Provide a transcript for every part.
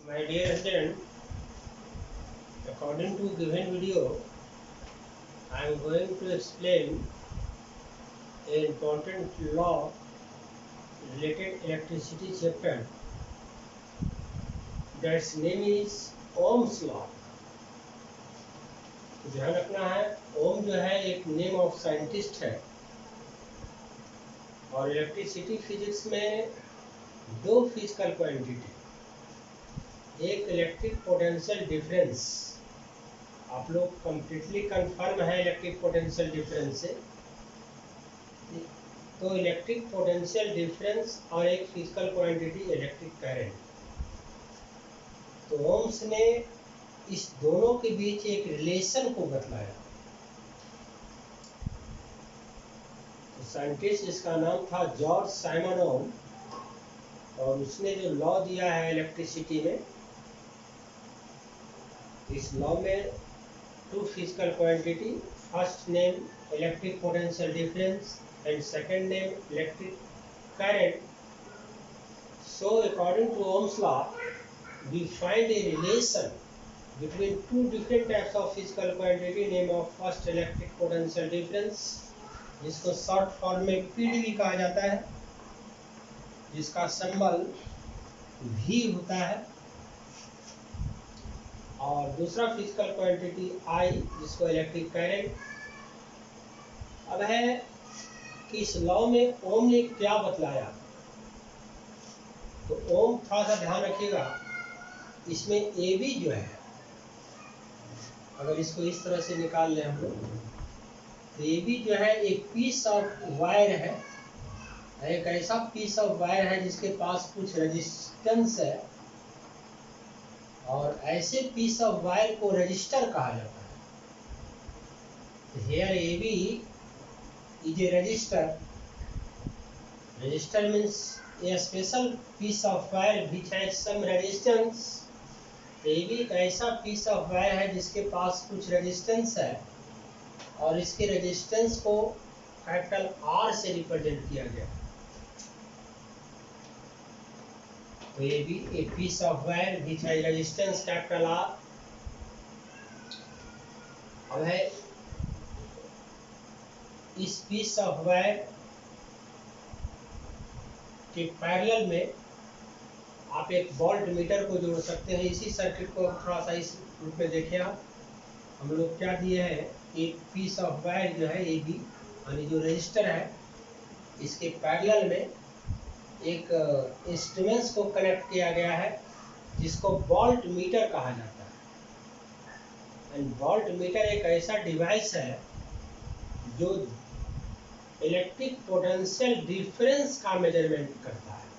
My dear student, according to given video, I am going to explain an important law related electricity chapter. That's name is Ohm's law. ध्यान रखना है, ओम जो है एक name of scientist है और electricity physics में दो फिजिकल क्वांटिटी, एक इलेक्ट्रिक पोटेंशियल डिफरेंस, आप लोग कंप्लीटली कंफर्म है इलेक्ट्रिक पोटेंशियल डिफरेंस से, तो इलेक्ट्रिक पोटेंशियल डिफरेंस और एक फिजिकल क्वांटिटी इलेक्ट्रिक करंट। तो ओम्स ने इस दोनों के बीच एक रिलेशन को बतलाया। तो साइंटिस्ट जिसका नाम था जॉर्ज साइमन ओम, और उसने जो लॉ दिया है इलेक्ट्रिसिटी में, इस लॉ में two physical quantity, first name electric potential difference and second name electric current. So according to Ohm's law, we find a relation between two different types of physical quantity, name of first electric potential difference, जिसको short form में PDV कहा जाता है, जिसका symbol V होता है, और दूसरा फिजिकल क्वांटिटी I, जिसको इलेक्ट्रिक करंट। अब है कि इस लॉ में ओम ने क्या बतलाया। तो ओम थोड़ा सा ध्यान रखिएगा, इसमें ए बी जो है, अगर इसको इस तरह से निकाल लें हम लोग, तो ए बी जो है एक पीस ऑफ वायर है, एक ऐसा पीस ऑफ वायर है जिसके पास कुछ रेजिस्टेंस है, और ऐसे पीस ऑफ वायर को रजिस्टर कहा जाता है। Here A B is a resistor. Resistor means a special piece of wire which has some resistance. ये भी एक ऐसा piece of wire है जिसके पास कुछ resistance है, और इसके resistance को कैपिटल R से रिप्रेजेंट किया गया। तो ये भी एक piece of wire which has resistance capital R। अब है इस पीस ऑफ वायर के पैरेलल में आप एक वोल्ट मीटर को जोड़ सकते हैं। इसी सर्किट को थोड़ा सा इस रूप में देखें आप, हम लोग क्या दिए हैं, एक पीस ऑफ वायर जो है ए बी, यानी जो रजिस्टर है, इसके पैरेलल में एक इंस्ट्रूमेंट्स को कनेक्ट किया गया है जिसको वोल्ट मीटर कहा जाता है। एंड वोल्ट मीटर एक ऐसा डिवाइस है जो इलेक्ट्रिक पोटेंशियल डिफरेंस का मेजरमेंट करता है।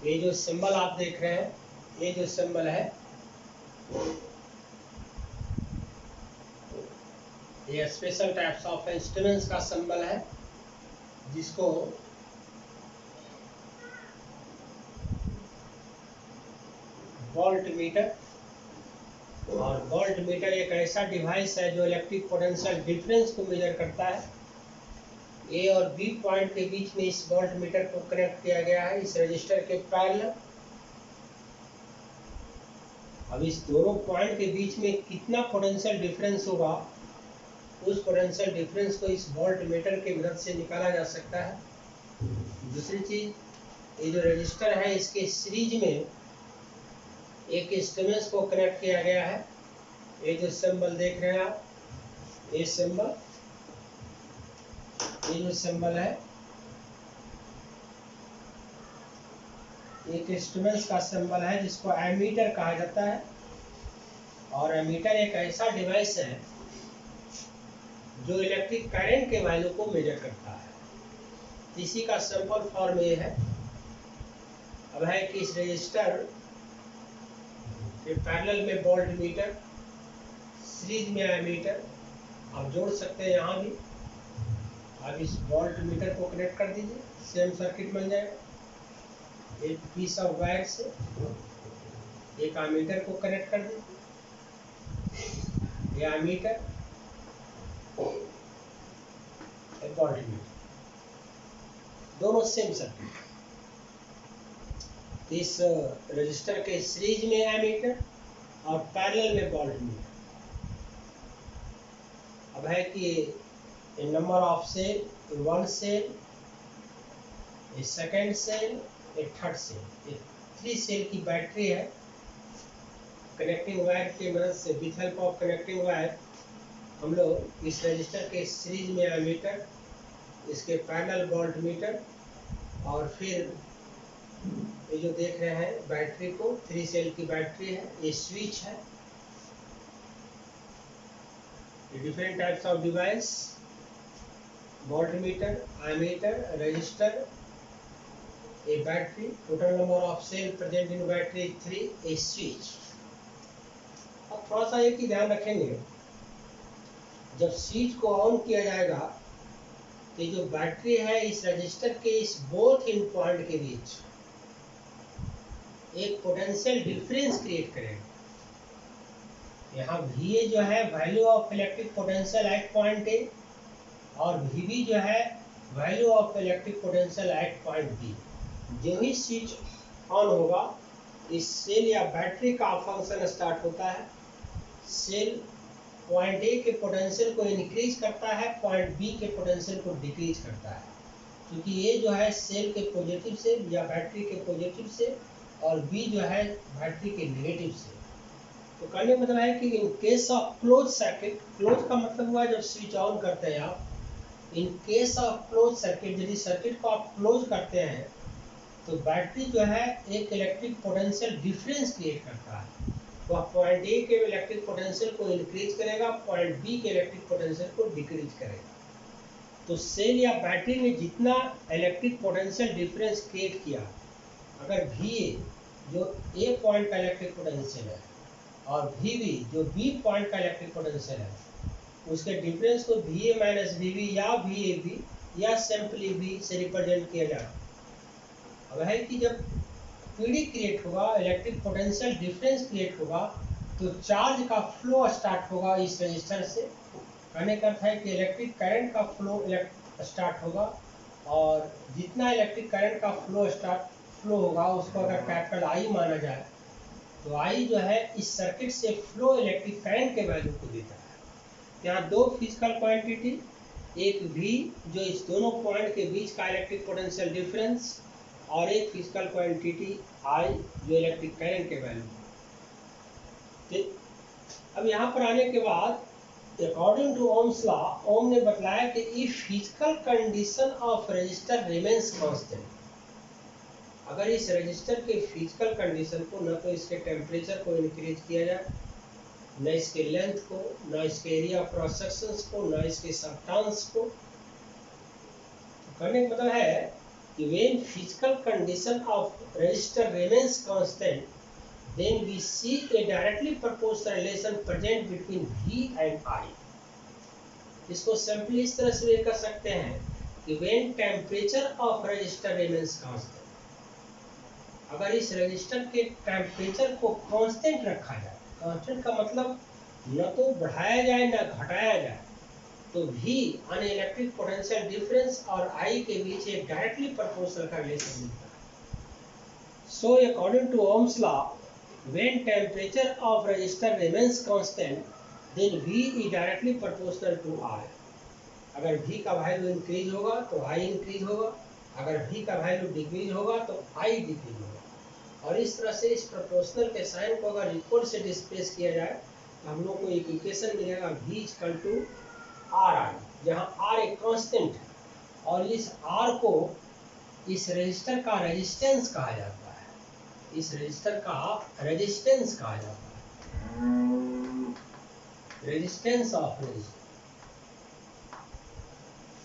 ये जो सिंबल आप देख रहे हैं, ये जो सिंबल है, ये स्पेशल टाइप्स ऑफ इंस्ट्रूमेंट्स का सिंबल है, जिसको वोल्ट मीटर, और वोल्ट मीटर एक ऐसा डिवाइस है जो इलेक्ट्रिक पोटेंशियल डिफरेंस को मेजर करता है। ए और बी पॉइंट के बीच में इस वोल्ट मीटर को कनेक्ट किया गया है इस रजिस्टर के पैरेलल। अब इस दोनों पॉइंट के बीच में कितना पोटेंशियल डिफरेंस होगा, उस पोटेंशियल डिफरेंस को इस वोल्ट मीटर की मदद से निकाला जा सकता है। दूसरी चीज, ये जो रजिस्टर है, इसके सीरीज में एक इंस्ट्रूमेंट को कनेक्ट किया गया है। ये जो सिंबल देख रहे हैं आप, ये सिंबल, ये जो सिंबल है, एक इंस्ट्रूमेंट का सिंबल है जिसको एमीटर कहा जाता है। और एमीटर एक ऐसा डिवाइस है जो इलेक्ट्रिक करंट के वैल्यू को मेजर करता है। इसी का सिंपल फॉर्म ये है। अब है कि इस रजिस्टर के पैरेलल में वोल्ट मीटर, सीरीज में एमीटर, आप जोड़ सकते हैं यहाँ भी। अब इस वोल्ट मीटर को कनेक्ट कर दीजिए, सेम सर्किट बन जाएगा। एक पीस ऑफ वायर से एक एमीटर को कनेक्ट कर दीजिए, ये एमीटर, एक वोल्ट मीटर, दोनों सेम सर्किट। इस रजिस्टर के सीरीज में एमीटर और पैरेलल में वोल्टमीटर। अब है कि number of cell, one cell, a second cell, a third cell, ये 3 सेल की बैटरी है। कनेक्टिंग वायर की मदद से with help of connecting wire हम लोग इस रजिस्टर के सीरीज में एमीटर, इसके पैरेलल वोल्टमीटर और फिर ये जो देख रहे हैं बैटरी को, 3 सेल की बैटरी है, ये स्विच है, ये different types of device, voltmeter, ammeter, resistor, a battery, total number of cell present in battery 3, a switch। अब थोड़ा सा एक ही ध्यान रखेंगे, जब स्विच को ऑन किया जाएगा तो जो बैटरी है इस रजिस्टर के इस बोथ इन पॉइंट के बीच एक पोटेंशियल डिफरेंस क्रिएट करेगा। यहाँ VA जो है value of electric potential at point A और VB जो है value of electric potential at point B। जो ही स्विच ऑन होगा इस सेल या बैटरी का फंक्शन स्टार्ट होता है। सेल पॉइंट ए के पोटेंशियल को इंक्रीज करता है, पॉइंट बी के पोटेंशियल को डिक्रीज करता है, क्योंकि ये जो है सेल के पॉजिटिव से या बैटरी के पॉजिटिव से और बी जो है बैटरी के नेगेटिव से। तो कहने का मतलब है कि in case of close circuit, close का मतलब हुआ जब स्विच ऑन करते हैं आप, in case of close circuit, यदि सर्किट को आप क्लोज करते हैं तो बैटरी जो है एक इलेक्ट्रिक पोटेंशियल डिफरेंस क्रिएट करता है। वह पॉइंट ए के इलेक्ट्रिक पोटेंशियल को इंक्रीज करेगा, पॉइंट बी के इलेक्ट्रिक पोटेंशियल को डिक्रीज करेगा। तो सेल या बैटरी ने जितना इलेक्ट्रिक पोटेंशियल डिफरेंस क्रिएट किया, अगर VA जो ए पॉइंट का इलेक्ट्रिक पोटेंशियल है और VB जो बी पॉइंट का इलेक्ट्रिक पोटेंशियल है, उसके डिफरेंस को VA माइनस VB या VAB या सिंपली B से रिप्रेजेंट किया जाए। अब है कि जब PD क्रिएट होगा, इलेक्ट्रिक पोटेंशियल डिफरेंस क्रिएट होगा, तो चार्ज का फ्लो स्टार्ट होगा इस रजिस्टर से। कहने का अर्थ है कि इलेक्ट्रिक करंट का फ्लो स्टार्ट होगा और जितना इलेक्ट्रिक करंट का फ्लो होगा उसको अगर कैपिटल I माना जाए तो I जो है इस सर्किट से फ्लो इलेक्ट्रिक करंट के वैल्यू को देता है। यहाँ दो फिजिकल क्वांटिटी, एक V जो इस दोनों पॉइंट के बीच का इलेक्ट्रिक पोटेंशियल डिफरेंस और एक फिजिकल क्वांटिटी I जो इलेक्ट्रिक करंट के वैल्यू। अब यहाँ पर आने के बाद अकॉर्डिंग टू ओम्स लॉ, ओम ने बतलाया कि if physical condition of resistor remains constant, अगर इस रजिस्टर के फिजिकल कंडीशन को न तो इसके टेम्परेचर को इंक्रीज किया जाए, न इसके लेंथ को, न इसके एरिया ऑफ क्रॉस सेक्शंस को, न इसके सबटर्न्स को, तो कहने का मतलब है when physical condition of resistor remains constant, then we see a directly proportional relation present between V and I। इसको सिंपली इस तरह से कर सकते हैं कि when temperature of resistor remains constant, अगर इस रजिस्टर के टेम्परेचर को कांस्टेंट रखा जाए, कांस्टेंट का मतलब न तो बढ़ाया जाए न घटाया जाए, तो V यानी इलेक्ट्रिक पोटेंशियल डिफरेंस और I के बीच एक डायरेक्टली प्रोपोर्शनल का रिलेशन मिलता है। So according to Ohm's law, when temperature of resistor remains constant, then V is directly proportional to I। अगर V का वैल्यू इंक्रीज होगा तो I इंक्रीज होगा, अगर V का वैल्यू डिक्रीज होगा तो I डिक्रीज होगा। और इस तरह से इस प्रोपोर्शनल के साइन को अगर इक्वल से डिस्प्लेस किया जाए तो हम लोग को एक इक्वेशन मिलेगा V इक्वल टू RI, जहाँ R एक कांस्टेंट है और इस R को इस रजिस्टर का रेजिस्टेंस कहा जाता है, इस रजिस्टर का रेजिस्टेंस कहा जाता है, रेजिस्टेंस ऑफ रजिस्टर।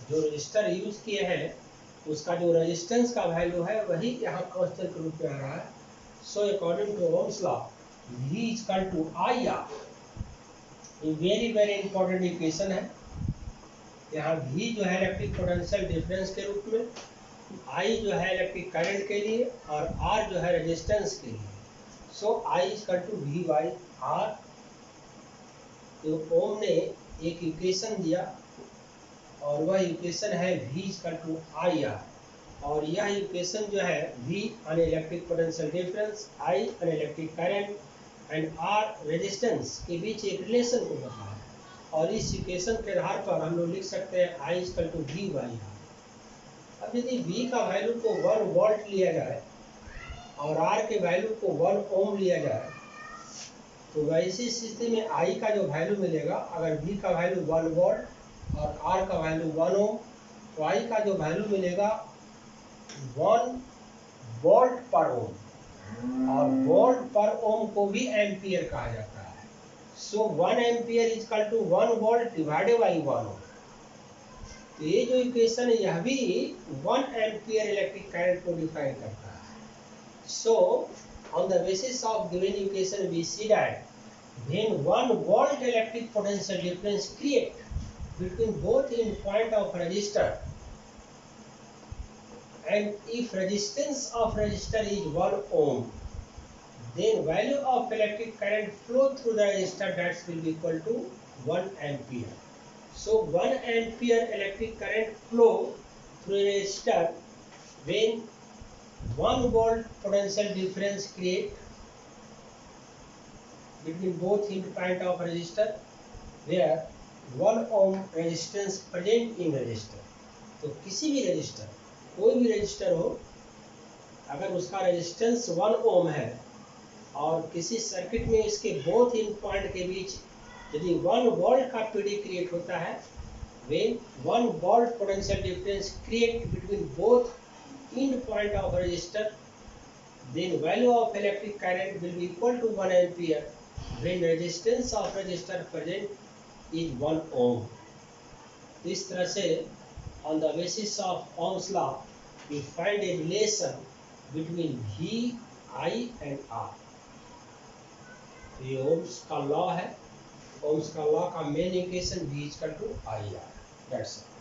जो रजिस्टर यूज किए हैं उसका जो रेजिस्टेंस का वैल्यू है वही यहाँ कांस्टेंट के रूप में आ रहा है। So according to Ohm's law, V equal to IR, ये वेरी इंपॉर्टेंट इक्वेशन है। यहाँ V जो है इलेक्ट्रिक पोटेंशियल डिफरेंस के रूप में, I जो है इलेक्ट्रिक करंट के लिए और R जो है रेजिस्टेंस के लिए। So I equal to V by R। तो ओम ने एक इक्वेशन दिया और वह इक्वेशन है V इक्वल टू IR। और यह इक्वेशन जो है V अन इलेक्ट्रिक पोटेंशियल डिफरेंस, I अन electric current and R resistance के बीच एक रिलेशन को बताता है। और इस इक्वेशन के आधार पर हम लोग लिख सकते हैं I equal to V by R। अब यदि V का वैल्यू को 1 वोल्ट लिया जाए और R के वैल्यू को 1 ओम लिया जाए, तो वैसी स्थिति में I का जो वैल्यू मिलेगा, अगर V का वैल्यू 1 वोल्ट और R का वैल्यू 1 ओम, तो I का जो वैल्यू मिलेगा 1 वोल्ट पर ओम, और वोल्ट पर ओम को भी एम्पियर कहा जाता है। So 1 ampere equal to 1 volt divided by 1 ohm. तो ये जो इक्वेशन है यह भी 1 एम्पियर इलेक्ट्रिक करंट को डिफाइन करता है। सो on the basis of given equation we see that when 1 volt electric potential difference create between both end point of resistor, and if resistance of resistor is 1 ohm, then value of electric current flow through the resistor that will be equal to 1 ampere. So 1 ampere electric current flow through a resistor when 1 volt potential difference create between both end point of resistor where 1 ohm resistance present in resistor। तो किसी भी register, कोई भी register हो, अगर उसका resistance 1 ओम है और किसी सर्किट में इसके बोथ इन पॉइंट के बीच यदि 1 वोल्ट का पीडी क्रिएट होता है, when 1 volt potential difference create between both end point of resistor, then value of electric current will be equal to 1 ampere when resistance of resistor present is 1 ohm। इस तरह से on the basis of Ohm's law we find a relation between V, I and R। ये Ohm's का law है। Ohm's का law का main equation V equal to I R। That's all.